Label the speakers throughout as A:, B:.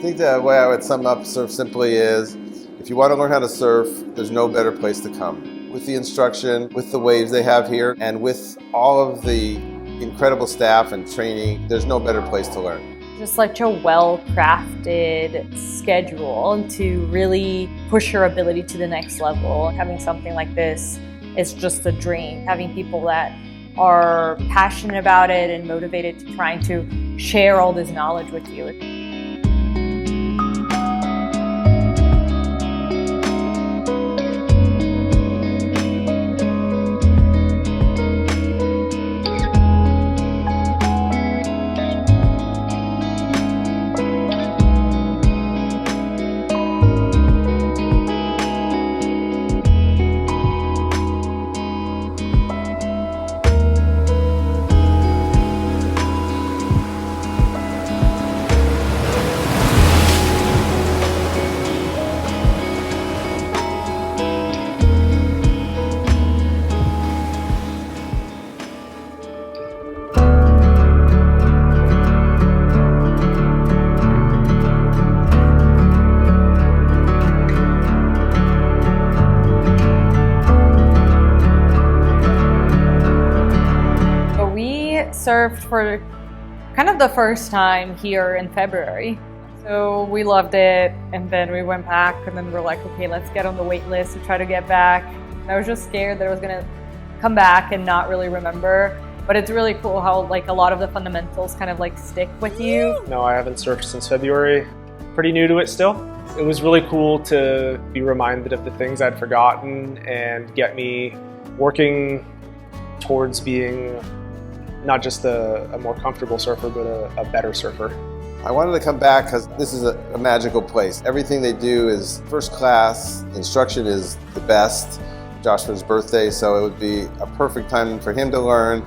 A: think the way I would sum up Surf Simply is, if you want to learn how to surf, there's no better place to come. With the instruction, with the waves they have here, and with all of the incredible staff and training, there's no better place to learn.
B: Just such a well-crafted schedule to really push your ability to the next level. Having something like this is just a dream. Having people that are passionate about it and motivated to trying to share all this knowledge with you. Surfed for kind of the first time here in February. So we loved it, and then we went back, and then we're like, okay, let's get on the wait list to try to get back. I was just scared that I was gonna come back and not really remember, but it's really cool how like a lot of the fundamentals kind of like stick with you.
C: No, I haven't surfed since February. Pretty new to it still. It was really cool to be reminded of the things I'd forgotten and get me working towards being not just a more comfortable surfer, but a better surfer.
A: I wanted to come back because this is a magical place. Everything they do is first class. Instruction is the best. Joshua's birthday, so it would be a perfect time for him to learn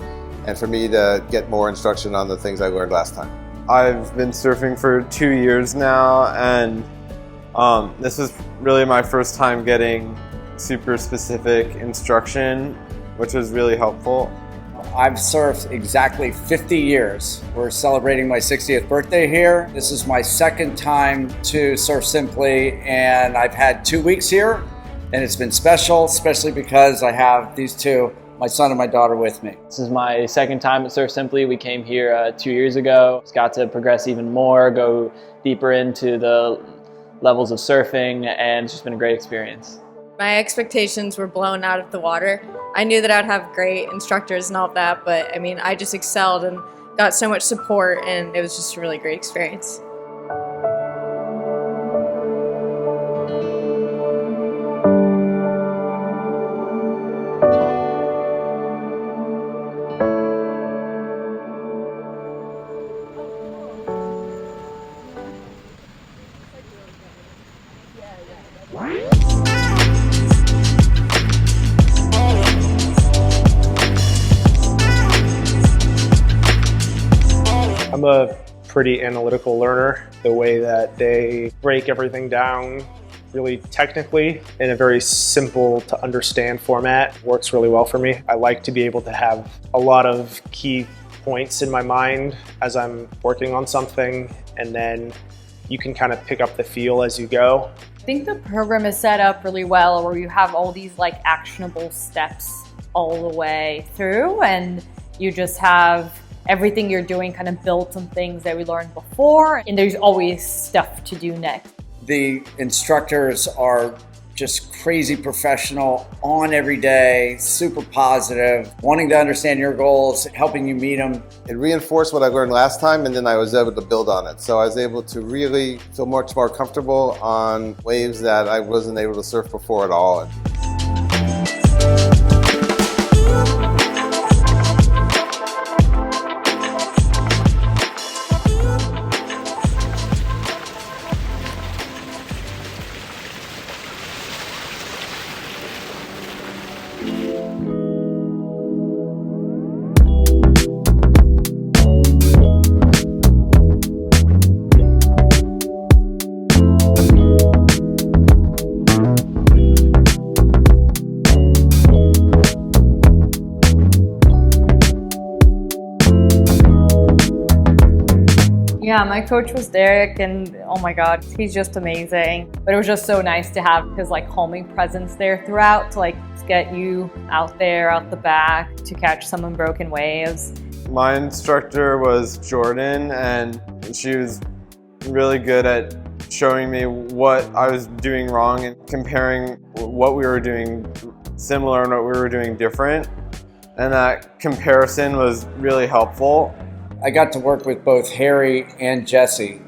A: and for me to get more instruction on the things I learned last time.
D: I've been surfing for 2 years now, and this is really my first time getting super specific instruction, which was really helpful.
E: I've surfed exactly 50 years. We're celebrating my 60th birthday here. This is my second time to Surf Simply, and I've had 2 weeks here, and it's been special, especially because I have these two, my son and my daughter, with me.
F: This is my second time at Surf Simply. We came here 2 years ago. Just got to progress even more, go deeper into the levels of surfing, and it's just been a great experience.
G: My expectations were blown out of the water. I knew that I'd have great instructors and all that, but I mean, I just excelled and got so much support, and it was just a really great experience.
C: I'm a pretty analytical learner. The way that they break everything down really technically in a very simple to understand format works really well for me. I like to be able to have a lot of key points in my mind as I'm working on something, and then you can kind of pick up the feel as you go.
B: I think the program is set up really well where you have all these like actionable steps all the way through, and you just have everything you're doing kind of built on things that we learned before, and there's always stuff to do next.
E: The instructors are just crazy professional, on every day, super positive, wanting to understand your goals, helping you meet them.
A: It reinforced what I learned last time, and then I was able to build on it. So I was able to really feel much more comfortable on waves that I wasn't able to surf before at all.
B: Yeah, my coach was Derek, and oh my God, he's just amazing. But it was just so nice to have his like calming presence there throughout to like get you out there, out the back to catch some unbroken waves.
D: My instructor was Jordan, and she was really good at showing me what I was doing wrong and comparing what we were doing similar and what we were doing different. And that comparison was really helpful.
E: I got to work with both Harry and Jesse.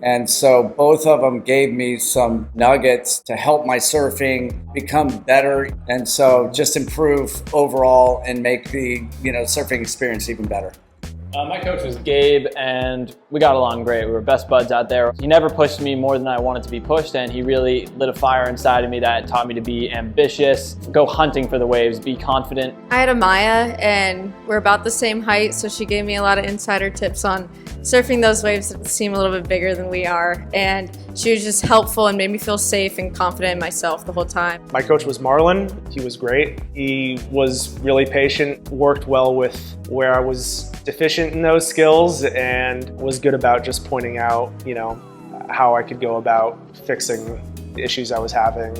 E: And so both of them gave me some nuggets to help my surfing become better. And so just improve overall and make the surfing experience even better.
F: My coach was Gabe, and we got along great. We were best buds out there. He never pushed me more than I wanted to be pushed, and he really lit a fire inside of me that taught me to be ambitious, go hunting for the waves, be confident.
G: I had Amaya, and we're about the same height, so she gave me a lot of insider tips on surfing those waves that seem a little bit bigger than we are. And she was just helpful and made me feel safe and confident in myself the whole time.
C: My coach was Marlon. He was great. He was really patient, worked well with where I was deficient in those skills, and was good about just pointing out, how I could go about fixing the issues I was having.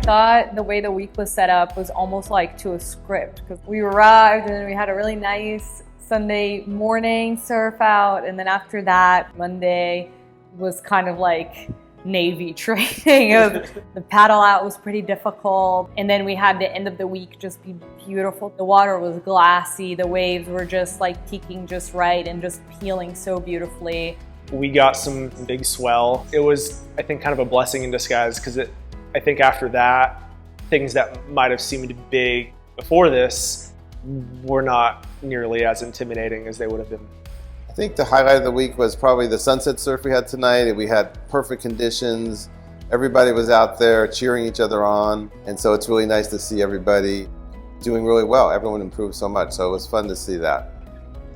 B: Thought the way the week was set up was almost like to a script, because we arrived and then we had a really nice Sunday morning surf out, and then after that Monday was kind of like Navy training. The paddle out was pretty difficult, and then we had the end of the week just be beautiful. The water was glassy, the waves were just like peaking just right and just peeling so beautifully.
C: We got some big swell. It was, I think, kind of a blessing in disguise, because I think after that, things that might have seemed big before this were not nearly as intimidating as they would have been.
A: I think the highlight of the week was probably the sunset surf we had tonight. We had perfect conditions. Everybody was out there cheering each other on. And so it's really nice to see everybody doing really well. Everyone improved so much, so it was fun to see that.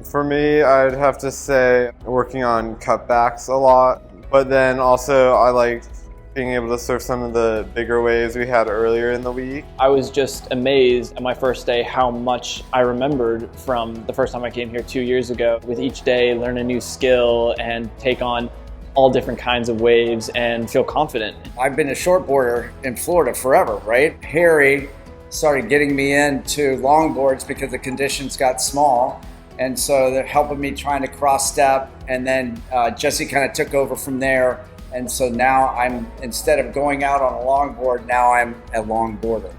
D: For me, I'd have to say working on cutbacks a lot, but then also I liked being able to surf some of the bigger waves we had earlier in the week.
F: I was just amazed at my first day how much I remembered from the first time I came here 2 years ago. With each day, learn a new skill and take on all different kinds of waves and feel confident.
E: I've been a shortboarder in Florida forever, right? Harry started getting me into longboards because the conditions got small. And so they're helping me trying to cross step. And then Jesse kind of took over from there. And so now instead of going out on a longboard, now I'm a longboarder.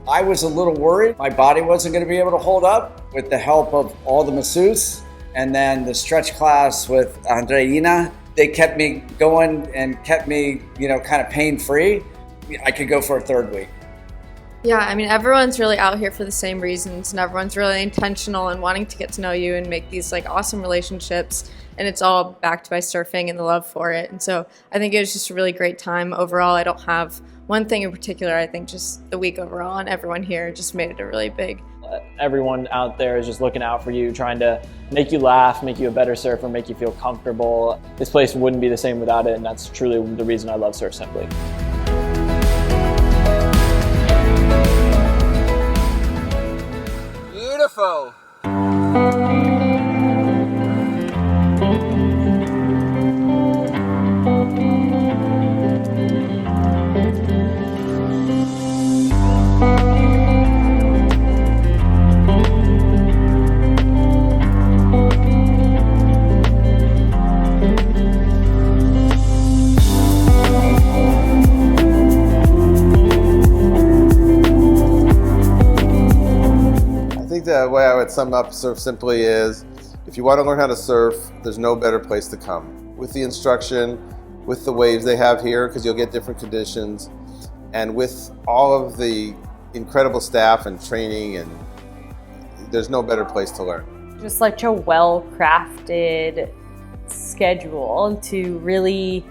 E: I was a little worried my body wasn't going to be able to hold up. With the help of all the masseuse and then the stretch class with Andreina, they kept me going and kept me, kind of pain-free. I could go for a third week.
G: Yeah, I mean, everyone's really out here for the same reasons, and everyone's really intentional and wanting to get to know you and make these like awesome relationships. And it's all backed by surfing and the love for it. And so I think it was just a really great time overall. I don't have one thing in particular. I think just the week overall and everyone here just made it a really big.
F: Everyone out there is just looking out for you, trying to make you laugh, make you a better surfer, make you feel comfortable. This place wouldn't be the same without it, and that's truly the reason I love Surf Simply.
H: Beautiful.
A: The way I would sum up Surf Simply is, if you want to learn how to surf, there's no better place to come. With the instruction, with the waves they have here, because you'll get different conditions, and with all of the incredible staff and training, and there's no better place to learn.
B: Just such a well-crafted schedule to really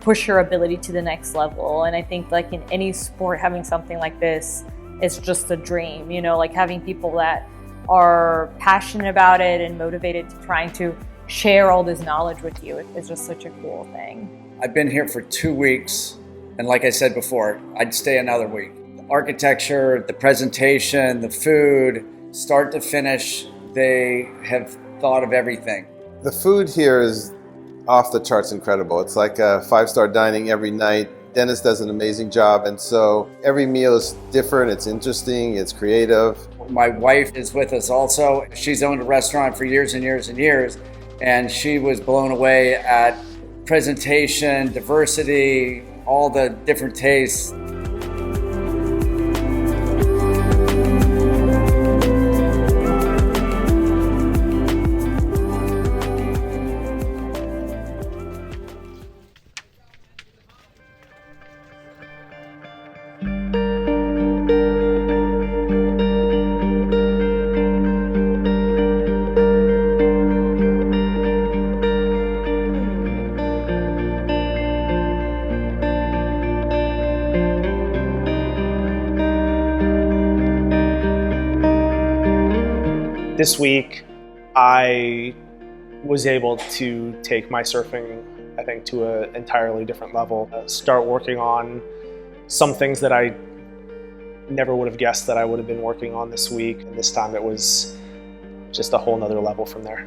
B: push your ability to the next level. And I think like in any sport, having something like this it's just a dream, you know, like having people that are passionate about it and motivated to trying to share all this knowledge with you. It's just such a cool thing.
E: I've been here for 2 weeks, and like I said before, I'd stay another week. The architecture, the presentation, the food, start to finish, they have thought of everything.
A: The food here is off the charts incredible. It's like a 5-star dining every night. Dennis does an amazing job, and so every meal is different, it's interesting, it's creative.
E: My wife is with us also. She's owned a restaurant for years and years and years, and she was blown away at presentation, diversity, all the different tastes.
C: This week, I was able to take my surfing, I think, to an entirely different level. Start working on some things that I never would have guessed that I would have been working on this week. And this time it was just a whole nother level from there.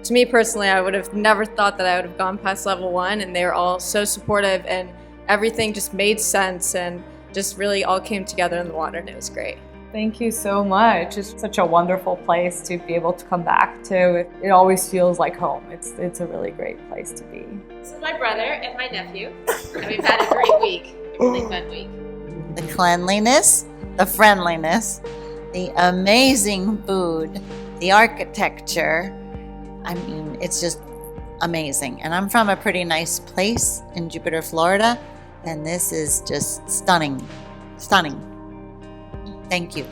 G: To me personally, I would have never thought that I would have gone past level 1, and they were all so supportive and everything just made sense and just really all came together in the water, and it was great.
B: Thank you so much. It's such a wonderful place to be able to come back to. It always feels like home. It's a really great place to be.
H: This is my brother and my nephew, and we've had a great week, really fun week.
I: The cleanliness, the friendliness, the amazing food, the architecture. I mean, it's just amazing. And I'm from a pretty nice place in Jupiter, Florida, and this is just stunning, stunning. Thank you.